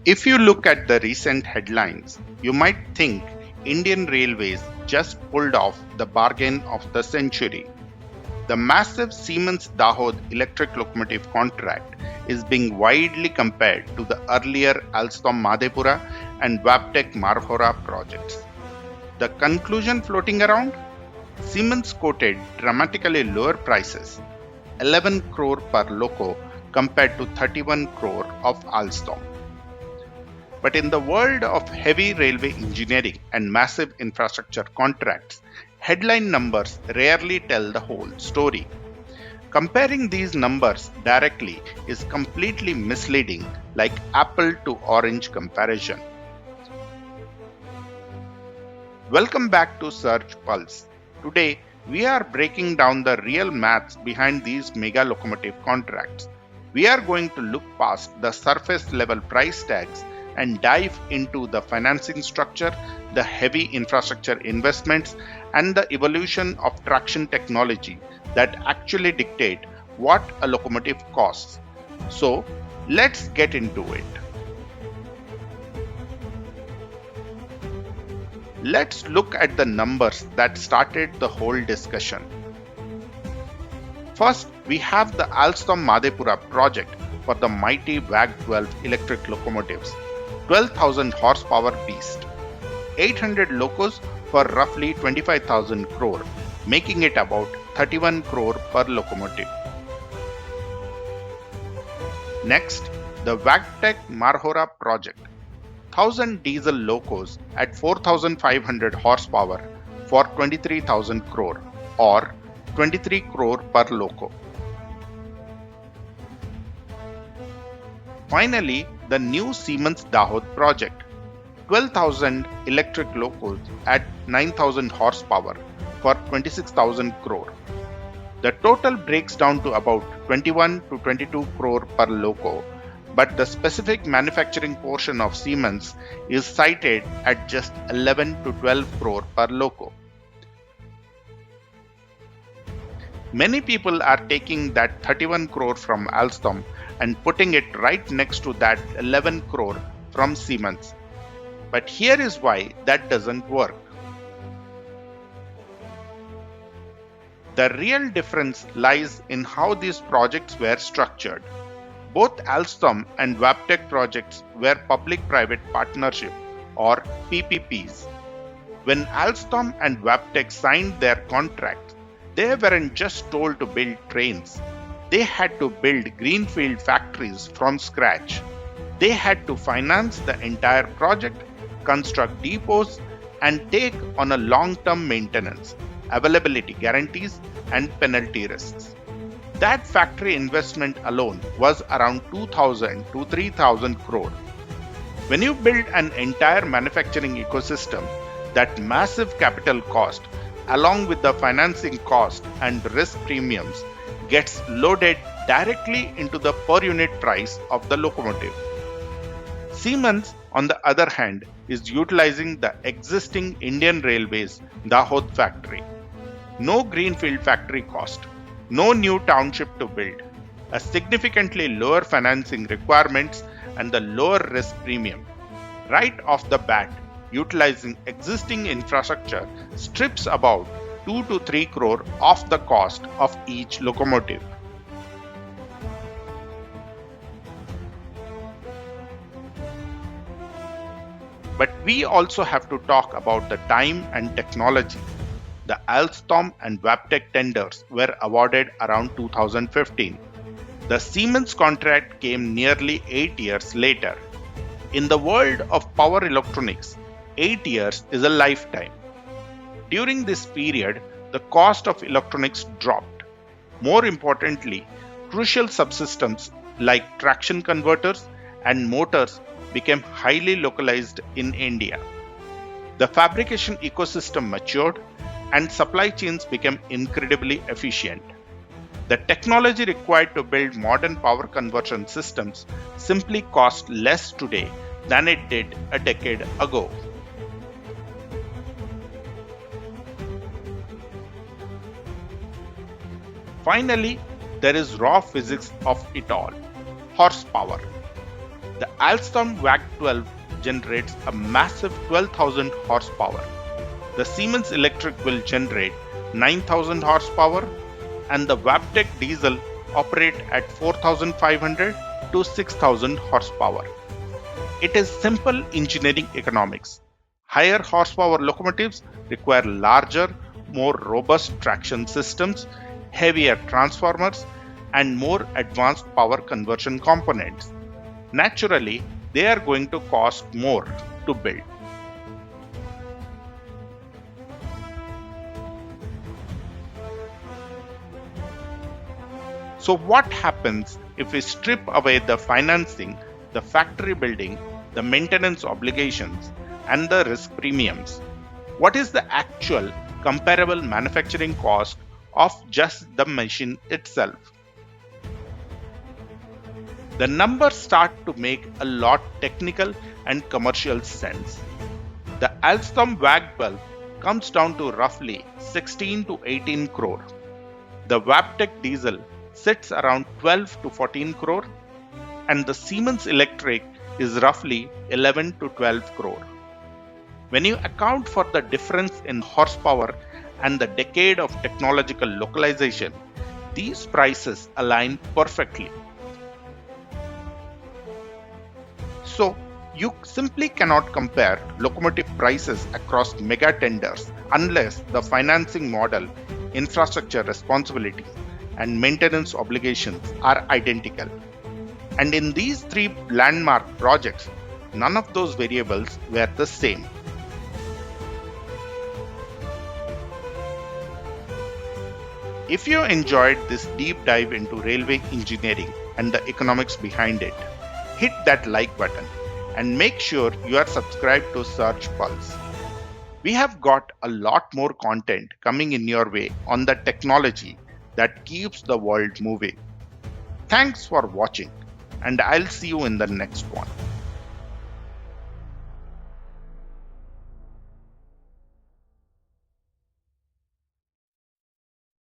If you look at the recent headlines, you might think Indian Railways just pulled off the bargain of the century. The massive Siemens Dahod electric locomotive contract is being widely compared to the earlier Alstom Madhepura and Wabtec Marhowra projects. The conclusion floating around? Siemens quoted dramatically lower prices, 11 crore per loco compared to 31 crore of Alstom. But in the world of heavy railway engineering and massive infrastructure contracts, headline numbers rarely tell the whole story. Comparing these numbers directly is completely misleading, like apple to orange comparison. Welcome back to Search Pulse. Today, we are breaking down the real maths behind these mega locomotive contracts. We are going to look past the surface level price tags and dive into the financing structure, the heavy infrastructure investments, and the evolution of traction technology that actually dictate what a locomotive costs. So, let's get into it. Let's look at the numbers that started the whole discussion. First, we have the Alstom Madhepura project for the mighty WAG-12 electric locomotives, 12,000 horsepower beast, 800 locos for roughly 25,000 crore, making it about 31 crore per locomotive. Next, the Wabtec Marhowra project, 1000 diesel locos at 4,500 horsepower for 23,000 crore or 23 crore per loco. Finally, the new Siemens Dahod project, 12,000 electric locos at 9,000 horsepower for 26,000 crore. The total breaks down to about 21 to 22 crore per loco, but the specific manufacturing portion of Siemens is cited at just 11 to 12 crore per loco. Many people are taking that 31 crore from Alstom and putting it right next to that 11 crore from Siemens. But here is why that doesn't work. The real difference lies in how these projects were structured. Both Alstom and Wabtec projects were public-private partnership or PPPs. When Alstom and Wabtec signed their contracts, they weren't just told to build trains. They had to build greenfield factories from scratch. They had to finance the entire project, construct depots, and take on a long-term maintenance, availability guarantees, and penalty risks. That factory investment alone was around 2,000 to 3,000 crore. When you build an entire manufacturing ecosystem, that massive capital cost, along with the financing cost and risk premiums, gets loaded directly into the per unit price of the locomotive. Siemens, on the other hand, is utilizing the existing Indian Railways Dahod factory. No greenfield factory cost, no new township to build, a significantly lower financing requirements and the lower risk premium. Right off the bat, utilizing existing infrastructure strips about 2 to 3 crore off the cost of each locomotive. But we also have to talk about the time and technology. The Alstom and Wabtec tenders were awarded around 2015. The Siemens contract came nearly 8 years later. In the world of power electronics, 8 years is a lifetime. During this period, the cost of electronics dropped. More importantly, crucial subsystems like traction converters and motors became highly localized in India. The fabrication ecosystem matured and supply chains became incredibly efficient. The technology required to build modern power conversion systems simply costs less today than it did a decade ago. Finally, there is raw physics of it all, horsepower. The Alstom WAG12 generates a massive 12,000 horsepower. The Siemens Electric will generate 9,000 horsepower, and the Wabtec diesel operate at 4,500 to 6,000 horsepower. It is simple engineering economics. Higher horsepower locomotives require larger, more robust traction systems, heavier transformers, and more advanced power conversion components. Naturally, they are going to cost more to build. So what happens if we strip away the financing, the factory building, the maintenance obligations, and the risk premiums? What is the actual comparable manufacturing cost of just the machine itself? The numbers start to make a lot technical and commercial sense. The Alstom WAG12 comes down to roughly 16 to 18 crore. The Wabtec diesel sits around 12 to 14 crore, and the Siemens Electric is roughly 11 to 12 crore. When you account for the difference in horsepower and the decade of technological localization, these prices align perfectly. So, you simply cannot compare locomotive prices across mega tenders unless the financing model, infrastructure responsibility, and maintenance obligations are identical. And in these three landmark projects, none of those variables were the same. If you enjoyed this deep dive into railway engineering and the economics behind it, hit that like button and make sure you are subscribed to Search Pulse. We have got a lot more content coming in your way on the technology that keeps the world moving. Thanks for watching, and I'll see you in the next one.